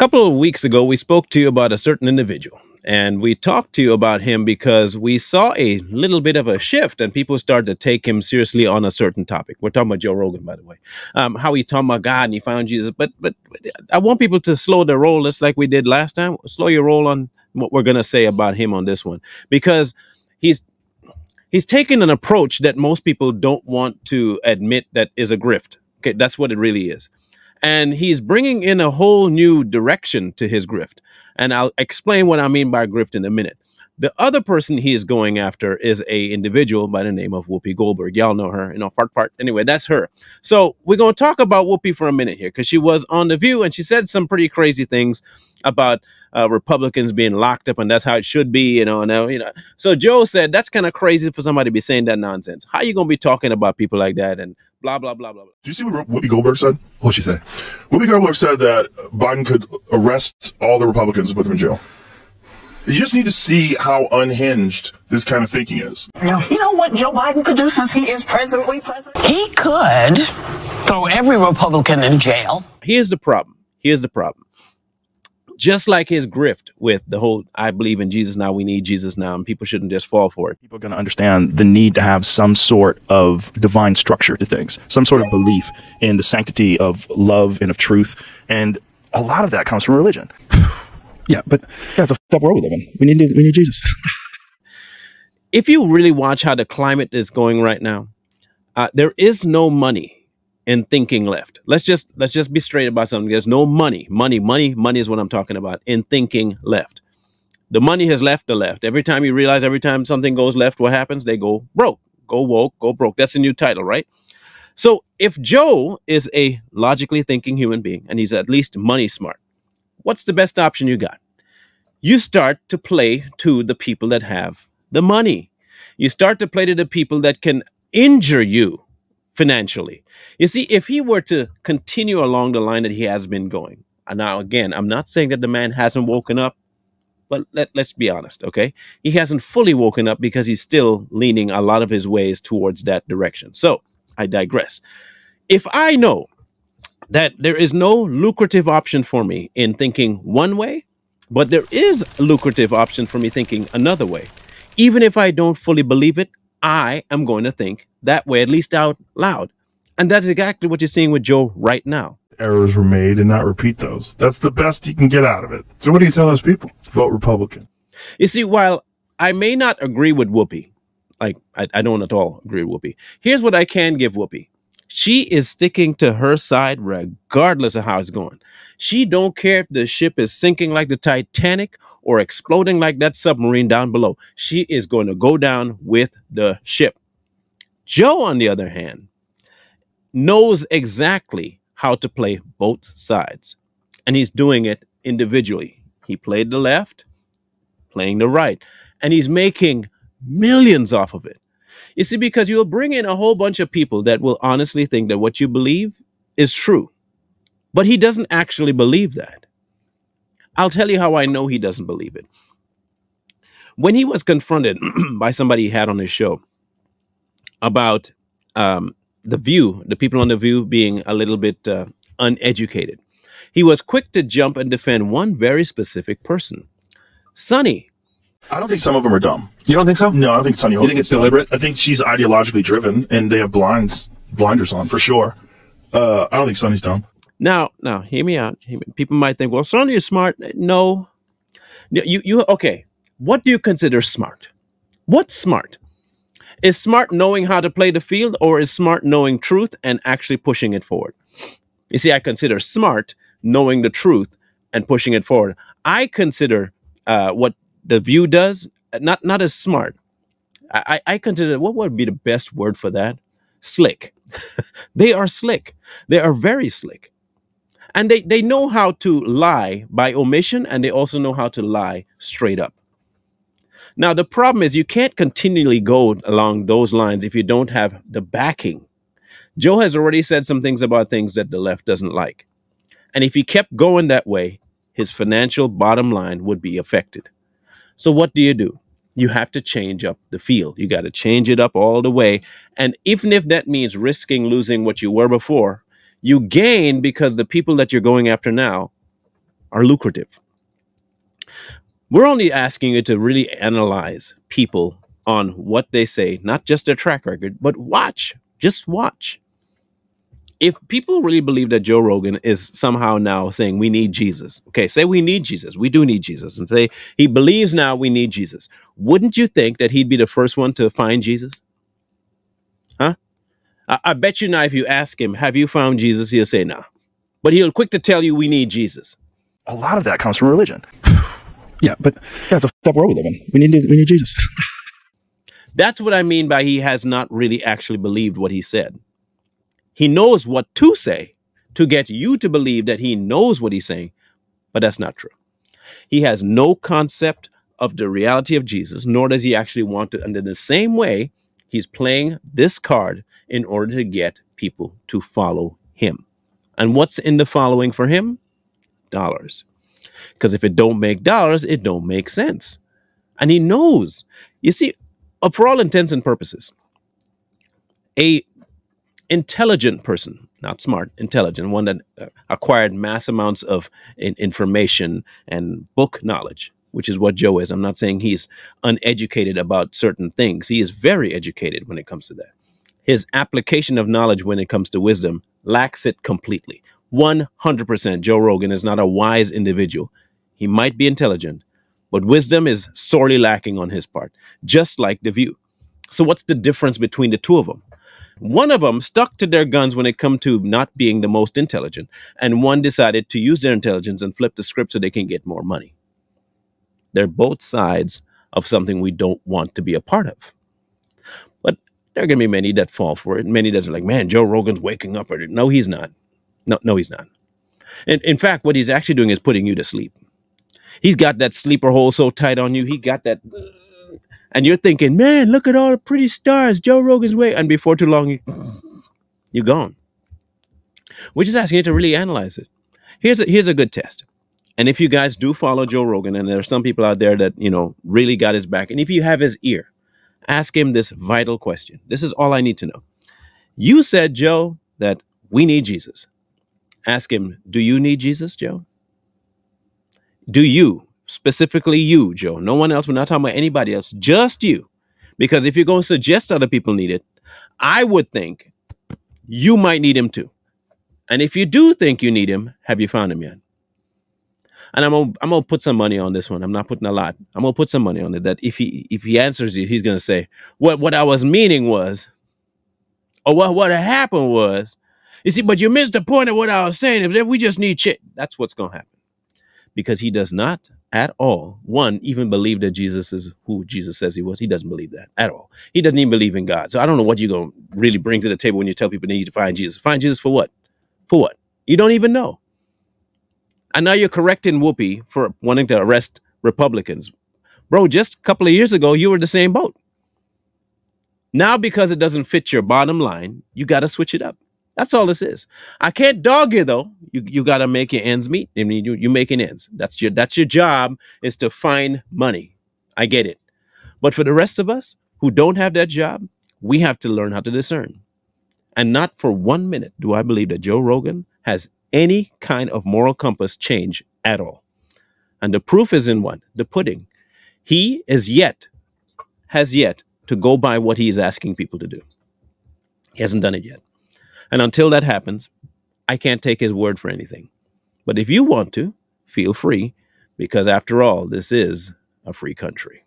couple of weeks ago, we spoke to you about a certain individual, and we talked to you about him because we saw a little bit of a shift and people started to take him seriously on a certain topic. We're talking about Joe Rogan, by the way, how he's talking about God and he found Jesus. But I want people to slow their roll, just like we did last time. Slow your roll on what we're going to say about him on this one, because he's taken an approach that most people don't want to admit that is a grift. Okay, that's what it really is. And he's bringing in a whole new direction to his grift. And I'll explain what I mean by grift in a minute. The other person he is going after is a individual by the name of Whoopi Goldberg. Y'all know her, fart. Anyway, that's her. So we're going to talk about Whoopi for a minute here, because she was on The View and she said some pretty crazy things about Republicans being locked up, and that's how it should be, So Joe said that's kind of crazy for somebody to be saying that nonsense. How you going to be talking about people like that and blah, blah, blah, blah, blah. Do you see what Whoopi Goldberg said? What'd she say? Whoopi Goldberg said that Biden could arrest all the Republicans and put them in jail. You just need to see how unhinged this kind of thinking is. You know what Joe Biden could do since he is presently president? He could throw every Republican in jail. Here's the problem. Just like his grift with the whole, I believe in Jesus now, we need Jesus now, and people shouldn't just fall for it. People are going to understand the need to have some sort of divine structure to things, some sort of belief in the sanctity of love and of truth. And a lot of that comes from religion. Yeah, but that's a f***ed up world we live in. We need Jesus. If you really watch how the climate is going right now, there is no money in thinking left. Let's just be straight about something. There's no money is what I'm talking about in thinking left. The money has left the left. Every time you realize, every time something goes left, what happens? They go broke, go woke, go broke. That's a new title, right? So if Joe is a logically thinking human being and he's at least money smart, what's the best option you got? You start to play to the people that have the money. You start to play to the people that can injure you financially. You see, if he were to continue along the line that he has been going, and now again, I'm not saying that the man hasn't woken up, but let's be honest, okay? He hasn't fully woken up because he's still leaning a lot of his ways towards that direction. So I digress. If I know that there is no lucrative option for me in thinking one way, but there is a lucrative option for me thinking another way, even if I don't fully believe it, I am going to think that way, at least out loud. And that's exactly what you're seeing with Joe right now. Errors were made and not repeat those. That's the best you can get out of it. So what do you tell those people? Vote Republican. You see, while I may not agree with Whoopi, like I don't at all agree with Whoopi, here's what I can give Whoopi. She is sticking to her side regardless of how it's going. She don't care if the ship is sinking like the Titanic or exploding like that submarine down below. She is going to go down with the ship. Joe, on the other hand, knows exactly how to play both sides, and he's doing it individually. He played the left, playing the right, and he's making millions off of it. You see, because you'll bring in a whole bunch of people that will honestly think that what you believe is true, but he doesn't actually believe that. I'll tell you how I know he doesn't believe it. When he was confronted by somebody he had on his show about The View, the people on The View being a little bit uneducated, he was quick to jump and defend one very specific person, Sonny. I don't think some of them are dumb. You don't think so? No, I don't think Sonny Holmes. You think it's deliberate? I think she's ideologically driven, and they have blinders on, for sure. I don't think Sonny's dumb. Now, hear me out. People might think, well, Sonny is smart. No. Okay. What do you consider smart? What's smart? Is smart knowing how to play the field, or is smart knowing truth and actually pushing it forward? You see, I consider smart knowing the truth and pushing it forward. I consider what The View does not as smart. I consider, what would be the best word for that? Slick. They are slick. They are very slick. And they know how to lie by omission, and they also know how to lie straight up. Now, the problem is you can't continually go along those lines if you don't have the backing. Joe has already said some things about things that the left doesn't like. And if he kept going that way, his financial bottom line would be affected. So what do? You have to change up the field. You got to change it up all the way. And even if that means risking losing what you were before, you gain because the people that you're going after now are lucrative. We're only asking you to really analyze people on what they say, not just their track record, but watch. Just watch. If people really believe that Joe Rogan is somehow now saying we need Jesus, okay, say we need Jesus, we do need Jesus, and say he believes now we need Jesus, wouldn't you think that he'd be the first one to find Jesus? Huh? I bet you now if you ask him, have you found Jesus? He'll say no. But he'll quick to tell you we need Jesus. A lot of that comes from religion. Yeah, but that's a f***ed up world we live in. We need Jesus. That's what I mean by he has not really actually believed what he said. He knows what to say to get you to believe that he knows what he's saying, but that's not true. He has no concept of the reality of Jesus, nor does he actually want to. And in the same way, he's playing this card in order to get people to follow him. And what's in the following for him? Dollars. Because if it don't make dollars, it don't make sense. And he knows. You see, for all intents and purposes, a intelligent person, not smart, intelligent, one that acquired mass amounts of information and book knowledge, which is what Joe is. I'm not saying he's uneducated about certain things. He is very educated when it comes to that. His application of knowledge when it comes to wisdom lacks it completely. 100%. Joe Rogan is not a wise individual. He might be intelligent, but wisdom is sorely lacking on his part, just like The View. So what's the difference between the two of them? One of them stuck to their guns when it come to not being the most intelligent, and one decided to use their intelligence and flip the script so they can get more money. They're both sides of something we don't want to be a part of. But there are going to be many that fall for it. Many that are like, man, Joe Rogan's waking up. No, he's not. No, he's not. In fact, what he's actually doing is putting you to sleep. He's got that sleeper hole so tight on you. He got that. And you're thinking, man, look at all the pretty stars. Joe Rogan's way. And before too long, you're gone. We're just asking you to really analyze it. Here's a good test. And if you guys do follow Joe Rogan, and there are some people out there that, really got his back. And if you have his ear, ask him this vital question. This is all I need to know. You said, Joe, that we need Jesus. Ask him, do you need Jesus, Joe? Do you? Specifically you, Joe. No one else. We're not talking about anybody else. Just you. Because if you're going to suggest other people need it, I would think you might need him too. And if you do think you need him, have you found him yet? And I'm gonna put some money on this one. I'm not putting a lot. I'm gonna put some money on it. That if he answers you, he's gonna say, what I was meaning was, or what happened was, you see, but you missed the point of what I was saying. If we just need shit, that's what's gonna happen. Because he does not at all, one, even believe that Jesus is who Jesus says he was. He doesn't believe that at all. He doesn't even believe in God. So I don't know what you're going to really bring to the table when you tell people they need to find Jesus. Find Jesus for what? For what? You don't even know. And now you're correcting Whoopi for wanting to arrest Republicans. Bro, just a couple of years ago, you were the same boat. Now, because it doesn't fit your bottom line, you got to switch it up. That's all this is. I can't dog you, though. You got to make your ends meet. I mean, you're making ends. That's your job, is to find money. I get it. But for the rest of us who don't have that job, we have to learn how to discern. And not for 1 minute do I believe that Joe Rogan has any kind of moral compass change at all. And the proof is in what? The pudding. He has yet to go by what he is asking people to do. He hasn't done it yet. And until that happens, I can't take his word for anything. But if you want to, feel free, because after all, this is a free country.